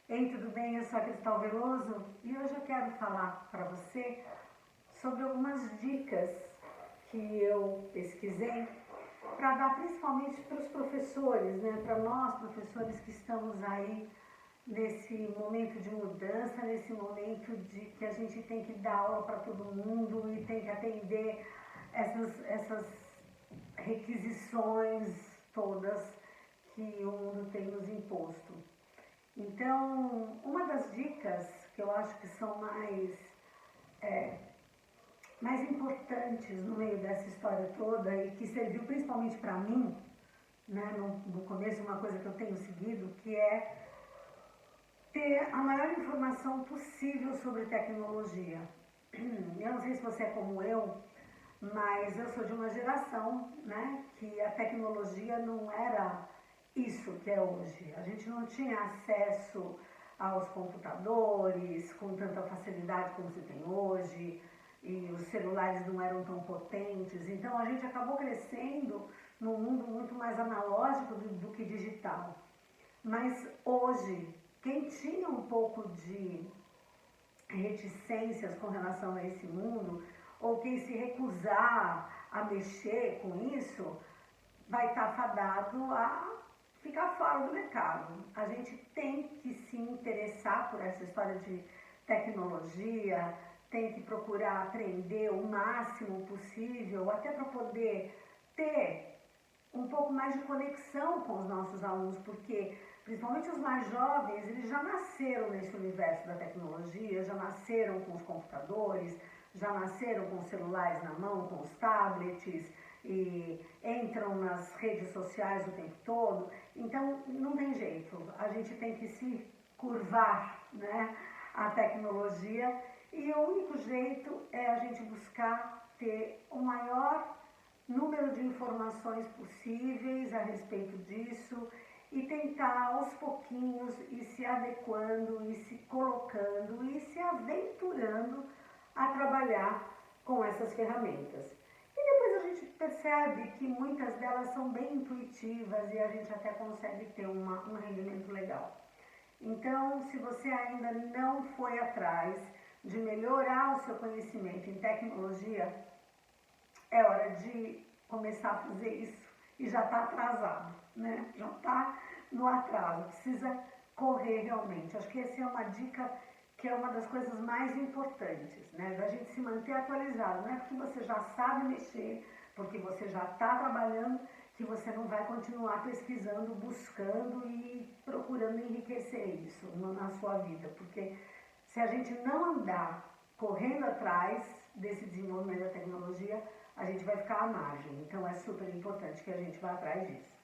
Ei, tudo bem? Eu sou a Cristal Veloso e hoje eu quero falar para você sobre algumas dicas que eu pesquisei para dar principalmente para os professores, né? Para nós professores que estamos aí nesse momento de mudança, nesse momento de que a gente tem que dar aula para todo mundo e tem que atender essas requisições todas que o mundo tem nos imposto. Então, uma das dicas que eu acho que são mais importantes no meio dessa história toda e que serviu principalmente para mim, né, no começo, uma coisa que eu tenho seguido, que é ter a maior informação possível sobre tecnologia. Eu não sei se você é como eu, mas eu sou de uma geração, né, que a tecnologia não era isso que é hoje. A gente não tinha acesso aos computadores com tanta facilidade como se tem hoje, e os celulares não eram tão potentes. Então a gente acabou crescendo num mundo muito mais analógico do que digital. Mas hoje, quem tinha um pouco de reticências com relação a esse mundo, ou quem se recusar a mexer com isso, vai estar fadado a ficar fora do mercado. A gente tem que se interessar por essa história de tecnologia, tem que procurar aprender o máximo possível, até para poder ter um pouco mais de conexão com os nossos alunos, porque principalmente os mais jovens, eles já nasceram nesse universo da tecnologia, já nasceram com os computadores, já nasceram com os celulares na mão, com os tablets, e entram nas redes sociais o tempo todo. Então, não tem jeito, a gente tem que se curvar, né, à tecnologia, e o único jeito é a gente buscar ter o maior número de informações possíveis a respeito disso e tentar aos pouquinhos ir se adequando, ir se colocando e se aventurando a trabalhar com essas ferramentas. E depois a gente percebe que muitas delas são bem intuitivas e a gente até consegue ter um rendimento legal. Então, se você ainda não foi atrás de melhorar o seu conhecimento em tecnologia, é hora de começar a fazer isso e já está atrasado, né? Já está no atraso, precisa correr realmente. Acho que essa é uma dica que é uma das coisas mais importantes, né? Da gente se manter atualizado. Não é porque você já sabe mexer, porque você já está trabalhando, que você não vai continuar pesquisando, buscando e procurando enriquecer isso na sua vida. Porque se a gente não andar correndo atrás desse desenvolvimento da tecnologia, a gente vai ficar à margem. Então é super importante que a gente vá atrás disso.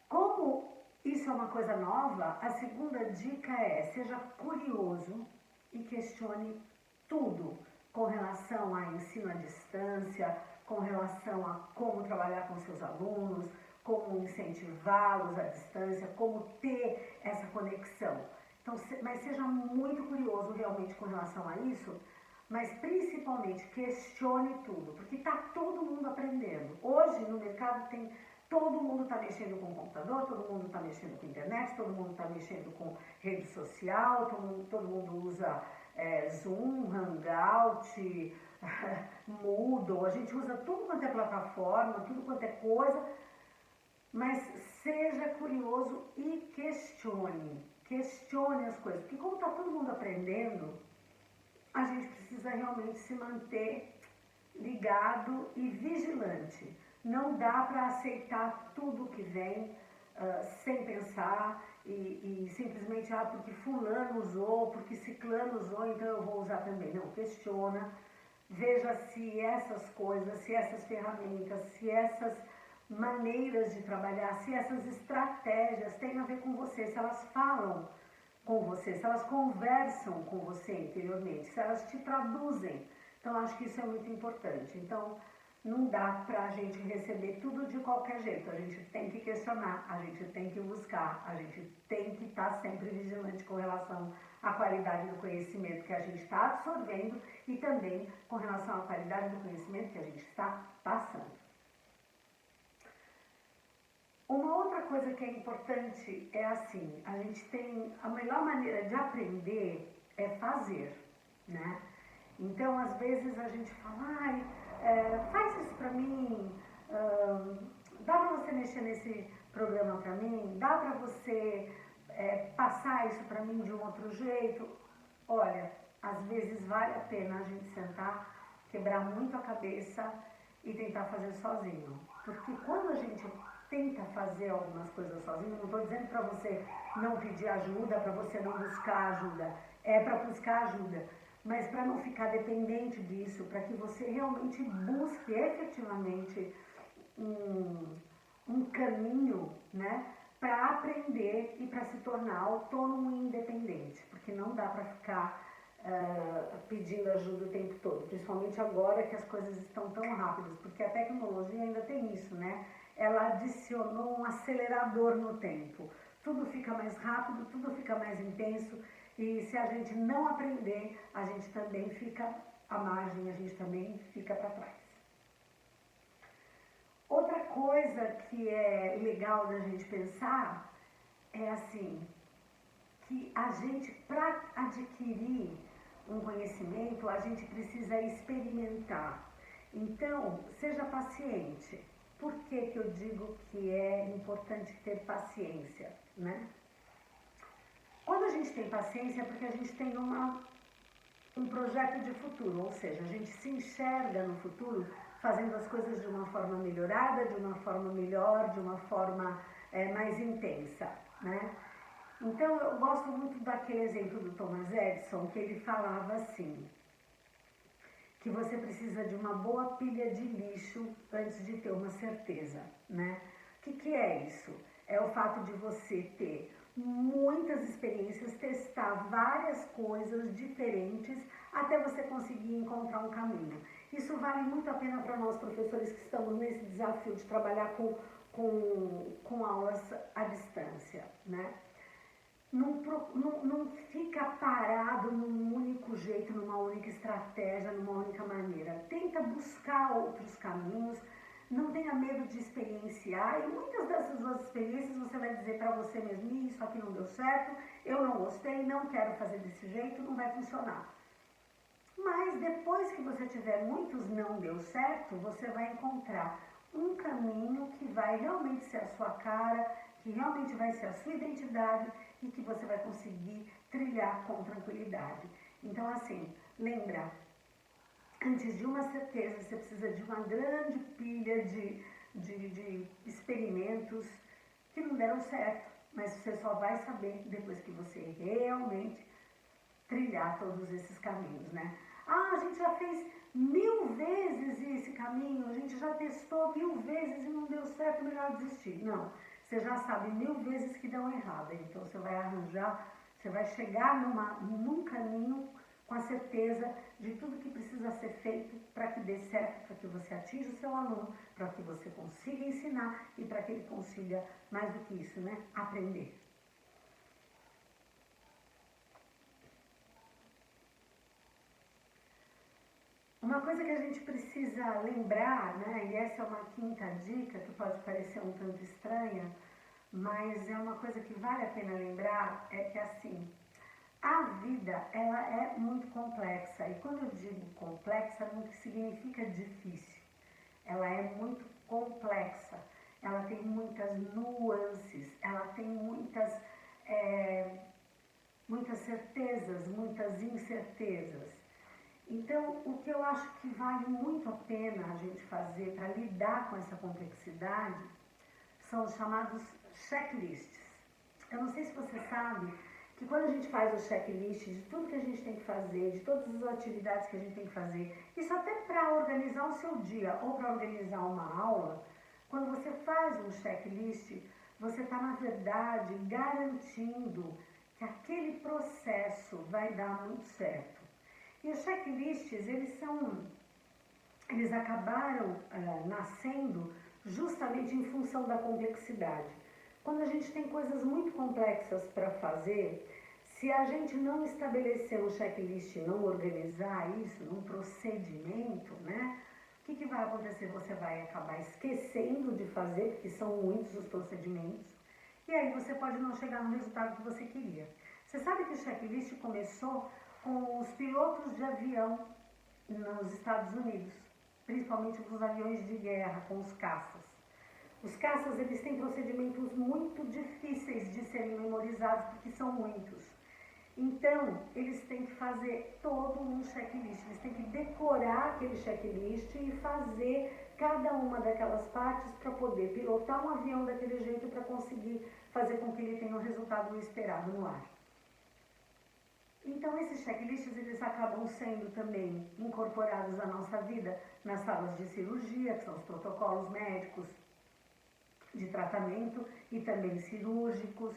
Como isso é uma coisa nova, a segunda dica é: seja curioso e questione tudo com relação a ensino à distância, com relação a como trabalhar com seus alunos, como incentivá-los à distância, como ter essa conexão. Então, mas seja muito curioso realmente com relação a isso, mas principalmente questione tudo, porque está todo mundo aprendendo. Hoje no mercado todo mundo está mexendo com o computador, todo mundo está mexendo com a internet, todo mundo está mexendo com rede social, todo mundo usa Zoom, Hangout, Moodle, a gente usa tudo quanto é plataforma, tudo quanto é coisa, mas seja curioso e questione as coisas, porque como está todo mundo aprendendo, a gente precisa realmente se manter ligado e vigilante. Não dá para aceitar tudo que vem sem pensar e simplesmente, porque fulano usou, porque ciclano usou, então eu vou usar também. Não, questiona, veja se essas coisas, se essas ferramentas, se essas maneiras de trabalhar, se essas estratégias têm a ver com você, se elas falam com você, se elas conversam com você interiormente, se elas te traduzem. Então, acho que isso é muito importante. Então, não dá para a gente receber tudo de qualquer jeito. A gente tem que questionar, a gente tem que buscar, a gente tem que estar sempre vigilante com relação à qualidade do conhecimento que a gente está absorvendo e também com relação à qualidade do conhecimento que a gente está passando. Uma outra coisa que é importante é assim, a gente tem, a melhor maneira de aprender é fazer, né? Então, às vezes a gente fala, ai, faz isso pra mim, dá pra você mexer nesse programa pra mim, dá pra você passar isso pra mim de um outro jeito. Olha, às vezes vale a pena a gente sentar, quebrar muito a cabeça e tentar fazer sozinho. Porque quando a gente tenta fazer algumas coisas sozinho, não estou dizendo para você não pedir ajuda, para você não buscar ajuda, é para buscar ajuda, mas para não ficar dependente disso, para que você realmente busque efetivamente um caminho, né, para aprender e para se tornar autônomo e independente, porque não dá para ficar pedindo ajuda o tempo todo, principalmente agora que as coisas estão tão rápidas, porque a tecnologia ainda tem isso, né? Ela adicionou um acelerador no tempo. Tudo fica mais rápido, tudo fica mais intenso, e se a gente não aprender, a gente também fica à margem, a gente também fica para trás. Outra coisa que é legal da gente pensar é assim, que a gente, para adquirir um conhecimento, a gente precisa experimentar. Então, seja paciente. Por que eu digo que é importante ter paciência, né? Quando a gente tem paciência é porque a gente tem um projeto de futuro, ou seja, a gente se enxerga no futuro fazendo as coisas de uma forma melhorada, de uma forma melhor, de uma forma mais intensa, né? Então, eu gosto muito daquele exemplo do Thomas Edison, que ele falava assim, que você precisa de uma boa pilha de lixo antes de ter uma certeza, né? O que é isso? É o fato de você ter muitas experiências, testar várias coisas diferentes até você conseguir encontrar um caminho. Isso vale muito a pena para nós professores que estamos nesse desafio de trabalhar com aulas à distância, né? Não fica parado num único jeito, numa única estratégia, numa única maneira. Tenta buscar outros caminhos, não tenha medo de experienciar, e muitas dessas suas experiências você vai dizer para você mesmo, isso aqui não deu certo, eu não gostei, não quero fazer desse jeito, não vai funcionar. Mas depois que você tiver muitos não deu certo, você vai encontrar um caminho que vai realmente ser a sua cara, que realmente vai ser a sua identidade e que você vai conseguir trilhar com tranquilidade. Então, assim, lembra, antes de uma certeza, você precisa de uma grande pilha de experimentos que não deram certo, mas você só vai saber depois que você realmente trilhar todos esses caminhos, né? Ah, a gente já fez 1000 vezes esse caminho, a gente já testou 1000 vezes e não deu certo, melhor desistir. Não, você já sabe 1000 vezes que dão errado, então você vai arranjar, você vai chegar num caminho com a certeza de tudo que precisa ser feito para que dê certo, para que você atinja o seu aluno, para que você consiga ensinar e para que ele consiga, mais do que isso, né, aprender. Uma coisa que a gente precisa lembrar, né, e essa é uma quinta dica que pode parecer um tanto estranha, mas é uma coisa que vale a pena lembrar, é que assim, a vida ela é muito complexa, e quando eu digo complexa não significa difícil, ela é muito complexa, ela tem muitas nuances, ela tem muitas certezas, muitas incertezas. Então, o que eu acho que vale muito a pena a gente fazer para lidar com essa complexidade são os chamados checklists. Eu não sei se você sabe que quando a gente faz o checklist de tudo que a gente tem que fazer, de todas as atividades que a gente tem que fazer, isso até para organizar o seu dia ou para organizar uma aula, quando você faz um checklist, você está, na verdade, garantindo que aquele processo vai dar muito certo. E os checklists, eles acabaram nascendo justamente em função da complexidade. Quando a gente tem coisas muito complexas para fazer, se a gente não estabelecer um checklist, não organizar isso num procedimento, né, O que vai acontecer? Você vai acabar esquecendo de fazer, porque são muitos os procedimentos, e aí você pode não chegar no resultado que você queria. Você sabe que o checklist começou com os pilotos de avião nos Estados Unidos, principalmente os aviões de guerra, com os caças. Os caças, eles têm procedimentos muito difíceis de serem memorizados, porque são muitos. Então, eles têm que fazer todo um checklist, eles têm que decorar aquele checklist e fazer cada uma daquelas partes para poder pilotar um avião daquele jeito para conseguir fazer com que ele tenha o resultado esperado no ar. Então, esses checklists, eles acabam sendo também incorporados à nossa vida nas salas de cirurgia, que são os protocolos médicos de tratamento e também cirúrgicos,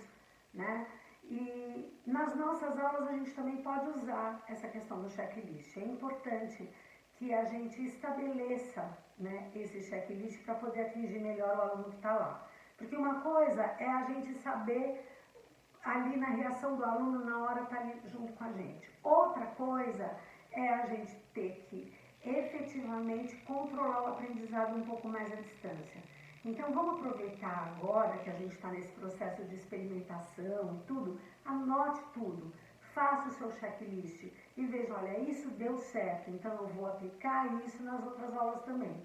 né? E nas nossas aulas a gente também pode usar essa questão do checklist. É importante que a gente estabeleça, né, esse checklist para poder atingir melhor o aluno que está lá. Porque uma coisa é a gente saber ali na reação do aluno na hora estar ali junto com a gente. Outra coisa é a gente ter que efetivamente controlar o aprendizado um pouco mais à distância. Então, vamos aproveitar agora que a gente está nesse processo de experimentação e tudo, anote tudo, faça o seu checklist e veja, olha, isso deu certo, então eu vou aplicar isso nas outras aulas também.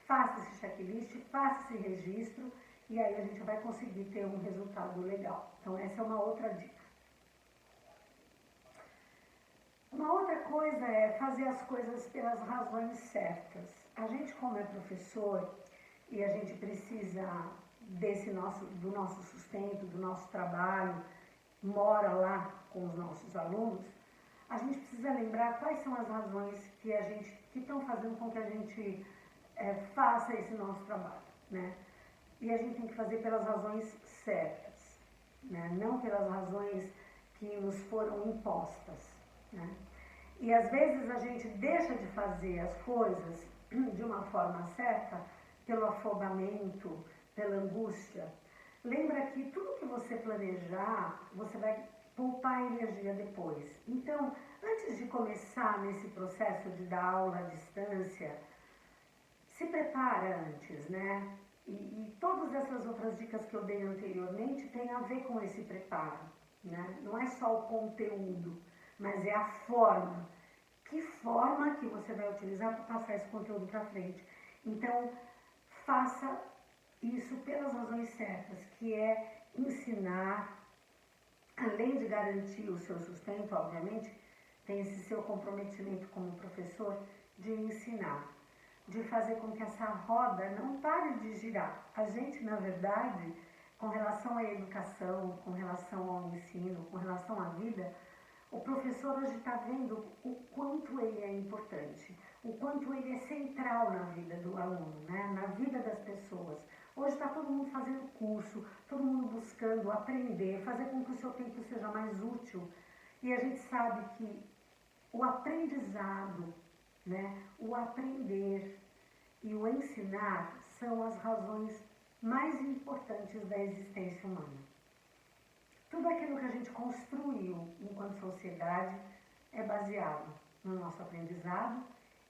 Faça esse checklist, faça esse registro e aí a gente vai conseguir ter um resultado legal. Então, essa é uma outra dica. Uma outra coisa é fazer as coisas pelas razões certas. A gente, como é professor, e a gente precisa do nosso sustento, do nosso trabalho, mora lá com os nossos alunos, a gente precisa lembrar quais são as razões que estão fazendo com que a gente faça esse nosso trabalho, né? E a gente tem que fazer pelas razões certas, né? Não pelas razões que nos foram impostas, né? E às vezes a gente deixa de fazer as coisas de uma forma certa pelo afogamento, pela angústia. Lembra que tudo que você planejar, você vai poupar energia depois. Então, antes de começar nesse processo de dar aula à distância, se prepara antes, né? E todas essas outras dicas que eu dei anteriormente têm a ver com esse preparo, né? Não é só o conteúdo, mas é a forma. Que forma que você vai utilizar para passar esse conteúdo para frente. Então, faça isso pelas razões certas, que é ensinar, além de garantir o seu sustento, obviamente, tem esse seu comprometimento como professor de ensinar, de fazer com que essa roda não pare de girar. A gente, na verdade, com relação à educação, com relação ao ensino, com relação à vida, o professor hoje está vendo o quanto ele é importante, o quanto ele é central na vida do aluno, né? Na vida das pessoas. Hoje está todo mundo fazendo curso, todo mundo buscando aprender, fazer com que o seu tempo seja mais útil. E a gente sabe que o aprendizado, né? O aprender e o ensinar são as razões mais importantes da existência humana. Tudo aquilo que a gente construiu enquanto sociedade é baseado no nosso aprendizado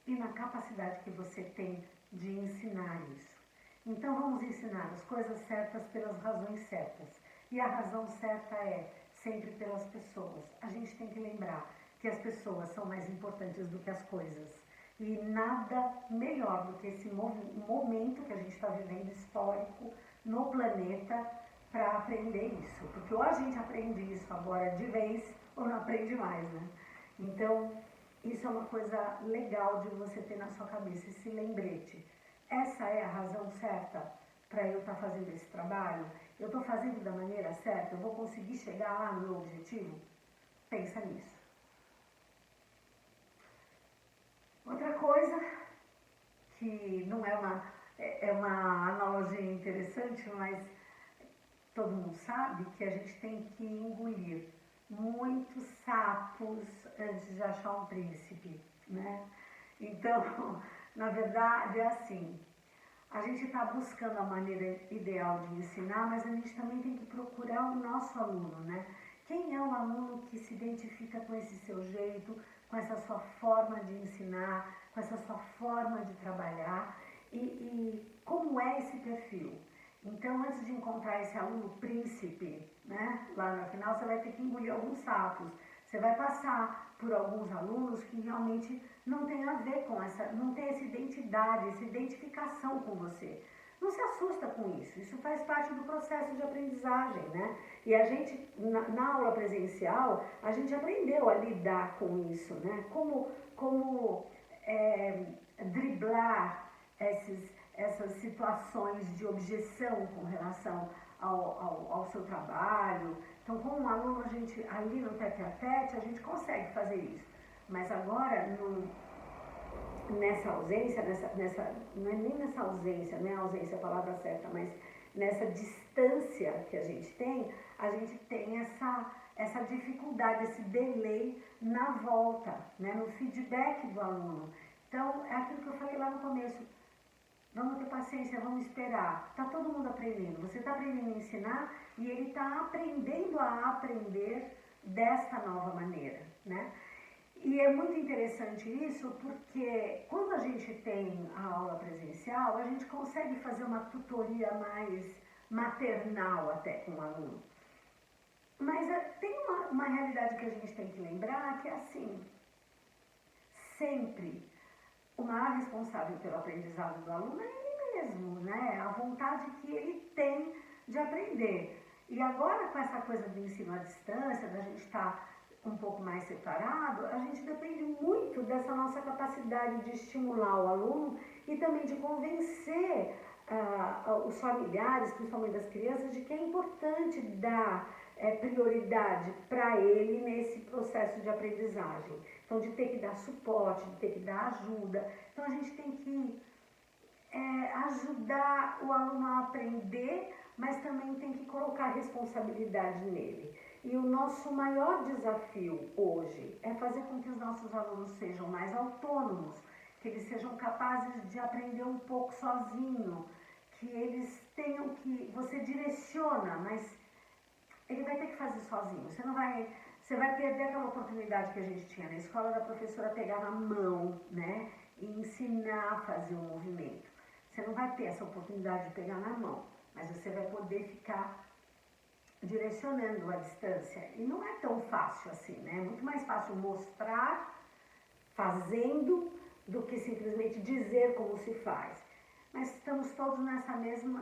e na capacidade que você tem de ensinar isso. Então vamos ensinar as coisas certas pelas razões certas. E a razão certa é sempre pelas pessoas. A gente tem que lembrar que as pessoas são mais importantes do que as coisas. E nada melhor do que esse momento que a gente está vivendo histórico no planeta para aprender isso. Porque ou a gente aprende isso agora de vez ou não aprende mais, né? Então, isso é uma coisa legal de você ter na sua cabeça, esse lembrete. Essa é a razão certa para eu estar fazendo esse trabalho? Eu estou fazendo da maneira certa? Eu vou conseguir chegar lá no meu objetivo? Pensa nisso. Outra coisa, que não é uma analogia interessante, mas todo mundo sabe que a gente tem que engolir muitos sapos antes de achar um príncipe, né? Então, na verdade, é assim, a gente está buscando a maneira ideal de ensinar, mas a gente também tem que procurar o nosso aluno, né? Quem é o aluno que se identifica com esse seu jeito, com essa sua forma de ensinar, com essa sua forma de trabalhar e como é esse perfil. Então, antes de encontrar esse aluno príncipe, né, lá no final, você vai ter que engolir alguns sapos. Você vai passar por alguns alunos que realmente não tem a ver com essa, não tem essa identidade, essa identificação com você. Não se assusta com isso faz parte do processo de aprendizagem, né? E a gente, na aula presencial, a gente aprendeu a lidar com isso, né? Como driblar essas situações de objeção com relação ao seu trabalho. Então, com um aluno, a gente, ali no tete-a-tete, a gente consegue fazer isso. Mas agora, nessa ausência, não é nem nessa ausência, não é ausência a palavra certa, mas nessa distância que a gente tem essa dificuldade, esse delay na volta, né, no feedback do aluno. Então, é aquilo que eu falei lá no começo. Vamos ter paciência, vamos esperar. Está todo mundo aprendendo. Você está aprendendo a ensinar e ele está aprendendo a aprender desta nova maneira, né? E é muito interessante isso porque quando a gente tem a aula presencial, a gente consegue fazer uma tutoria mais maternal até com o aluno. Mas tem uma realidade que a gente tem que lembrar que é assim, sempre o maior responsável pelo aprendizado do aluno é ele mesmo, né? A vontade que ele tem de aprender. E agora com essa coisa do ensino à distância, da gente estar um pouco mais separado, a gente depende muito dessa nossa capacidade de estimular o aluno e também de convencer os familiares, principalmente das crianças, de que é importante dar prioridade para ele nesse processo de aprendizagem. Então, de ter que dar suporte, de ter que dar ajuda. Então, a gente tem que ajudar o aluno a aprender, mas também tem que colocar responsabilidade nele. E o nosso maior desafio hoje é fazer com que os nossos alunos sejam mais autônomos, que eles sejam capazes de aprender um pouco sozinho, que eles tenham que... Você direciona, mas ele vai ter que fazer sozinho. Você vai perder aquela oportunidade que a gente tinha na escola da professora pegar na mão, né, e ensinar a fazer o movimento. Você não vai ter essa oportunidade de pegar na mão, mas você vai poder ficar direcionando à distância. E não é tão fácil assim, né? É muito mais fácil mostrar fazendo do que simplesmente dizer como se faz. Mas estamos todos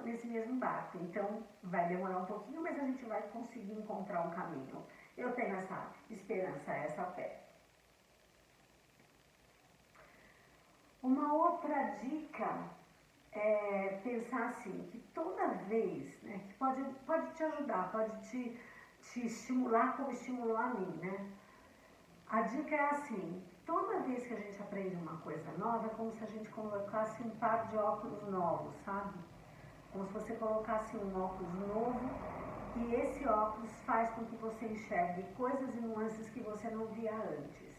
nesse mesmo barco, então vai demorar um pouquinho, mas a gente vai conseguir encontrar um caminho. Eu tenho essa esperança, essa fé. Uma outra dica é pensar assim, que toda vez, né, que pode te ajudar, pode te estimular como estimulou a mim, né? A dica é assim, toda vez que a gente aprende uma coisa nova, é como se a gente colocasse um par de óculos novos, sabe? Como se você colocasse um óculos novo e esse óculos faz com que você enxergue coisas e nuances que você não via antes.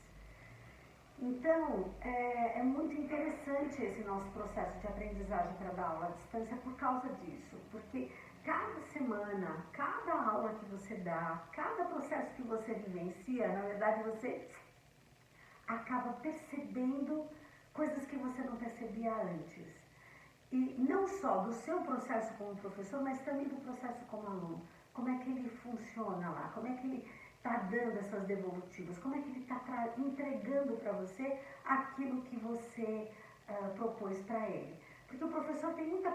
Então, é muito interessante esse nosso processo de aprendizagem para dar aula à distância por causa disso, porque cada semana, cada aula que você dá, cada processo que você vivencia, na verdade você acaba percebendo coisas que você não percebia antes. E não só do seu processo como professor, mas também do processo como aluno. Como é que ele funciona lá, como é que ele está dando essas devolutivas, como é que ele está entregando para você aquilo que você propôs para ele. Porque o professor tem muita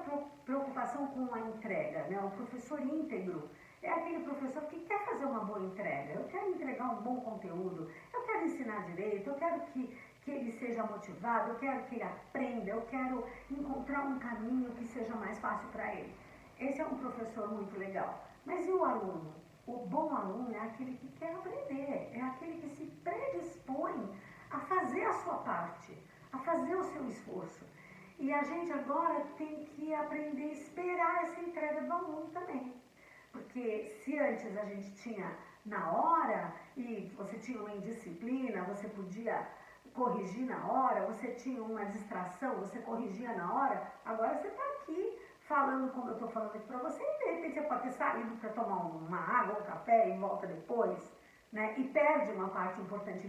preocupação com a entrega, né? O professor íntegro é aquele professor que quer fazer uma boa entrega. Eu quero entregar um bom conteúdo, eu quero ensinar direito, eu quero que ele seja motivado, eu quero que ele aprenda, eu quero encontrar um caminho que seja mais fácil para ele. Esse é um professor muito legal. Mas e o aluno? O bom aluno é aquele que quer aprender, é aquele que se predispõe a fazer a sua parte, a fazer o seu esforço. E a gente agora tem que aprender a esperar essa entrega do aluno também. Porque se antes a gente tinha na hora, e você tinha uma indisciplina, você podia corrigir na hora, você tinha uma distração, você corrigia na hora, agora você está aqui falando como eu estou falando aqui para você, e de repente você pode ter saído para tomar uma água, um café e volta depois, né? E perde uma parte importante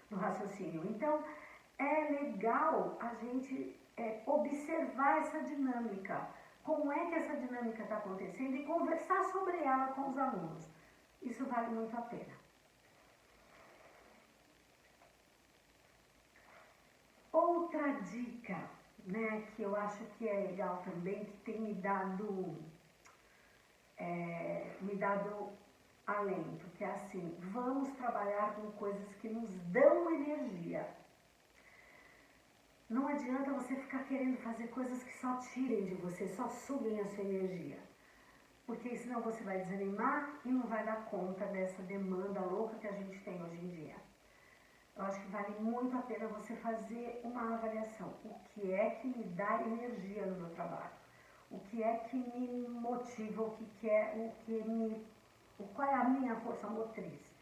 no raciocínio. Então, é legal a gente observar essa dinâmica, como é que essa dinâmica está acontecendo e conversar sobre ela com os alunos. Isso vale muito a pena. Outra dica, né, que eu acho que é legal também, que tem me dado alento, que é assim, vamos trabalhar com coisas que nos dão energia. Não adianta você ficar querendo fazer coisas que só tirem de você, só suguem a sua energia. Porque senão você vai desanimar e não vai dar conta dessa demanda louca que a gente tem hoje em dia. Eu acho que vale muito a pena você fazer uma avaliação. O que é que me dá energia no meu trabalho? O que é que me motiva? Qual é a minha força motriz?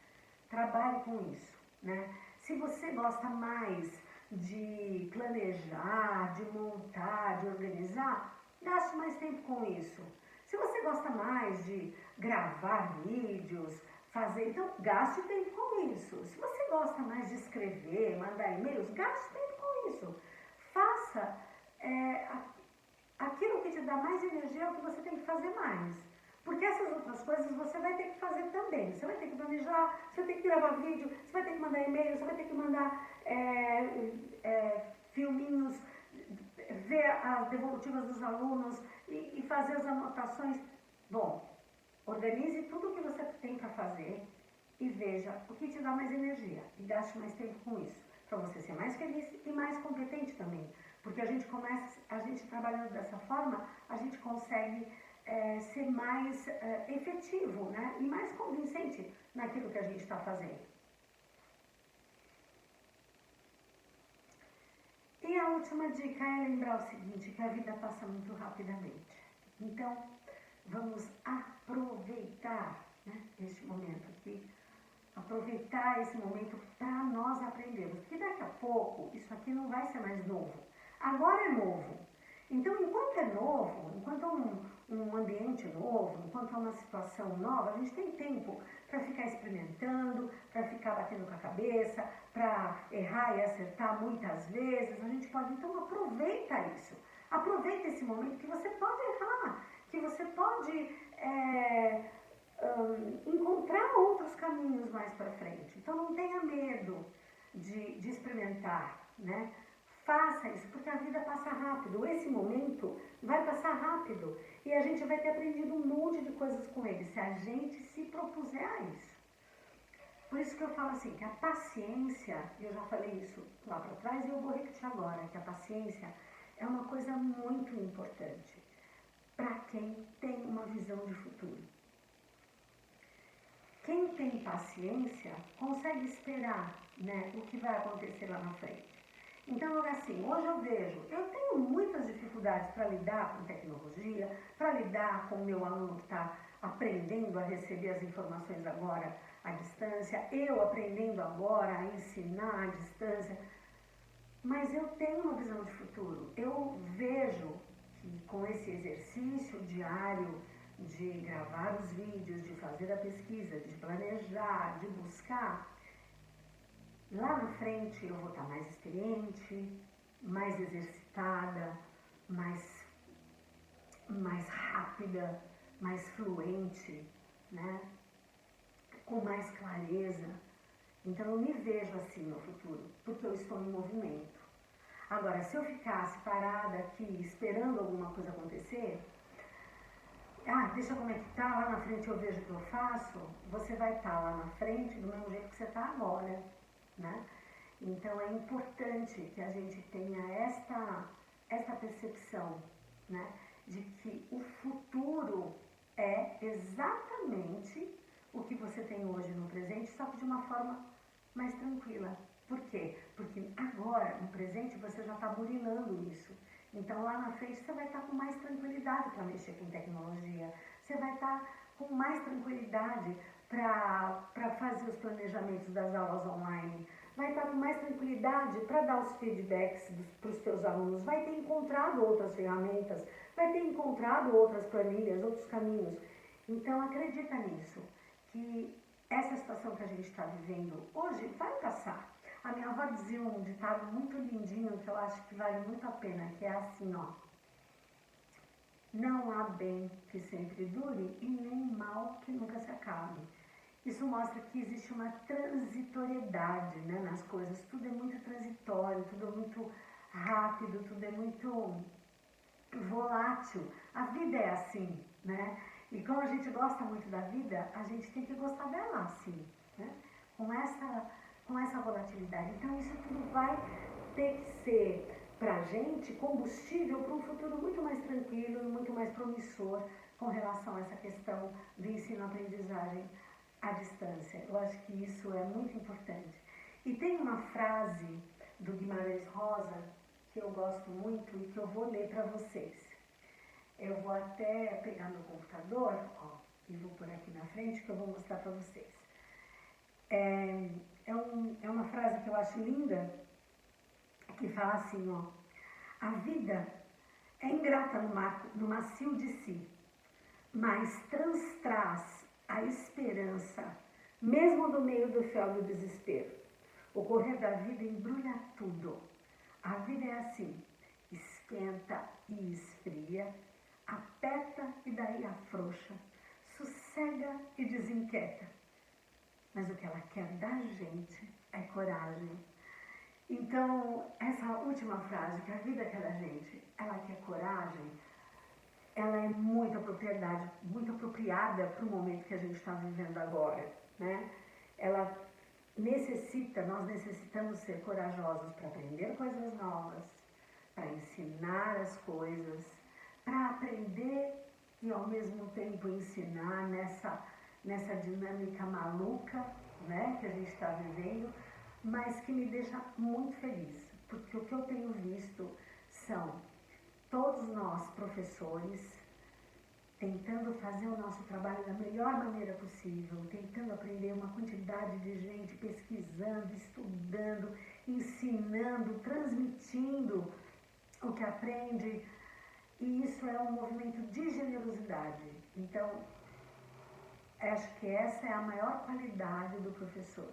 Trabalhe com isso, né? Se você gosta mais de planejar, de montar, de organizar, gaste mais tempo com isso. Se você gosta mais de gravar vídeos, então gaste tempo com isso. Se você gosta mais de escrever, mandar e-mails, gaste tempo com isso. Faça aquilo que te dá mais energia, é o que você tem que fazer mais. Porque essas outras coisas você vai ter que fazer também. Você vai ter que planejar, você vai ter que gravar vídeo, você vai ter que mandar e-mail, você vai ter que mandar filminhos, ver as devolutivas dos alunos e fazer as anotações. Bom, organize tudo o que você tem para fazer e veja o que te dá mais energia e gaste mais tempo com isso, para você ser mais feliz e mais competente também. Porque a gente trabalhando dessa forma, a gente consegue ser mais efetivo, né? E mais convincente naquilo que a gente está fazendo. E a última dica é lembrar o seguinte, que a vida passa muito rapidamente. Então, vamos aproveitar, né, este momento aqui, aproveitar esse momento para nós aprendermos. Porque daqui a pouco, isso aqui não vai ser mais novo. Agora é novo. Então, enquanto é novo, enquanto é um ambiente novo, enquanto é uma situação nova, a gente tem tempo para ficar experimentando, para ficar batendo com a cabeça, para errar e acertar muitas vezes. A gente pode, então, aproveita isso. Aproveita esse momento que você pode errar, que você pode encontrar outros caminhos mais para frente. Então, não tenha medo de experimentar, né? Faça isso, porque a vida passa rápido. Esse momento vai passar rápido e a gente vai ter aprendido um monte de coisas com ele, se a gente se propuser a isso. Por isso que eu falo assim, que a paciência, eu já falei isso lá para trás e eu vou repetir agora, que a paciência é uma coisa muito importante para quem tem uma visão de futuro. Quem tem paciência consegue esperar, né, o que vai acontecer lá na frente. Então, assim, hoje eu tenho muitas dificuldades para lidar com tecnologia, para lidar com o meu aluno que está aprendendo a receber as informações agora à distância, eu aprendendo agora a ensinar à distância, mas eu tenho uma visão de futuro. Eu vejo que com esse exercício diário de gravar os vídeos, de fazer a pesquisa, de planejar, de buscar, lá na frente eu vou estar mais experiente, mais exercitada, mais rápida, mais fluente, né? Com mais clareza. Então eu me vejo assim no futuro, porque eu estou em movimento. Agora, se eu ficasse parada aqui esperando alguma coisa acontecer, deixa como é que tá, lá na frente eu vejo o que eu faço, você vai estar lá na frente do mesmo jeito que você está agora, né? Então é importante que a gente tenha esta percepção, né, de que o futuro é exatamente o que você tem hoje no presente, só que de uma forma mais tranquila. Por quê? Porque agora, no presente, você já está burilando isso. Então lá na frente você vai estar com mais tranquilidade para mexer com tecnologia, você vai estar com mais tranquilidade para fazer os planejamentos das aulas online, vai estar com mais tranquilidade para dar os feedbacks para os seus alunos, vai ter encontrado outras ferramentas, vai ter encontrado outras planilhas, outros caminhos. Então acredita nisso, que essa situação que a gente está vivendo hoje vai passar. A minha avó dizia um ditado muito lindinho que eu acho que vale muito a pena, que é assim, ó. Não há bem que sempre dure e nem mal que nunca se acabe. Isso mostra que existe uma transitoriedade, né, nas coisas. Tudo é muito transitório, tudo é muito rápido, tudo é muito volátil. A vida é assim, né? E como a gente gosta muito da vida, a gente tem que gostar dela assim, né? Com essa volatilidade. Então isso tudo vai ter que ser pra gente combustível para um futuro muito mais tranquilo e muito mais promissor com relação a essa questão de ensino-aprendizagem à distância. Eu acho que isso é muito importante. E tem uma frase do Guimarães Rosa que eu gosto muito e que eu vou ler para vocês. Eu vou até pegar meu computador, ó, e vou por aqui na frente que eu vou mostrar para vocês. É uma frase que eu acho linda, que fala assim, ó. A vida é ingrata no macio de si, mas traz a esperança, mesmo no meio do fel do desespero. O correr da vida embrulha tudo. A vida é assim, esquenta e esfria, aperta e daí afrouxa, sossega e desinquieta. Mas o que ela quer da gente é coragem. Então, essa última frase, que a vida quer da gente, ela quer coragem, ela é muito apropriada para o momento que a gente está vivendo agora, né? Nós necessitamos ser corajosos para aprender coisas novas, para ensinar as coisas, para aprender e ao mesmo tempo ensinar nessa dinâmica maluca, né, que a gente está vivendo, mas que me deixa muito feliz, porque o que eu tenho visto são todos nós, professores, tentando fazer o nosso trabalho da melhor maneira possível, tentando aprender uma quantidade de gente, pesquisando, estudando, ensinando, transmitindo o que aprende, e isso é um movimento de generosidade. Então, acho que essa é a maior qualidade do professor.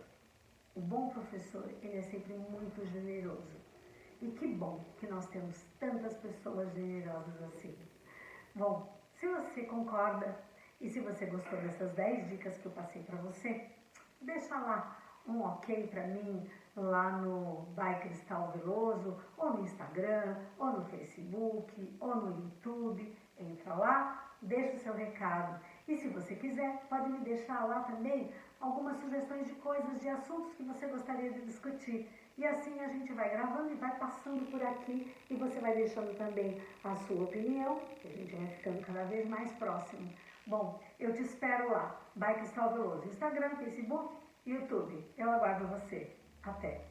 O bom professor, ele é sempre muito generoso. E que bom que nós temos tantas pessoas generosas assim. Bom, se você concorda e se você gostou dessas 10 dicas que eu passei para você, deixa lá um ok para mim lá no By Cristal Veloso, ou no Instagram, ou no Facebook, ou no YouTube. Entra lá, deixa o seu recado. E se você quiser, pode me deixar lá também algumas sugestões de coisas, de assuntos que você gostaria de discutir. E assim a gente vai gravando e vai passando por aqui e você vai deixando também a sua opinião, que a gente vai ficando cada vez mais próximo. Bom, eu te espero lá, By Cristal Veloso, Instagram, Facebook, YouTube. Eu aguardo você. Até!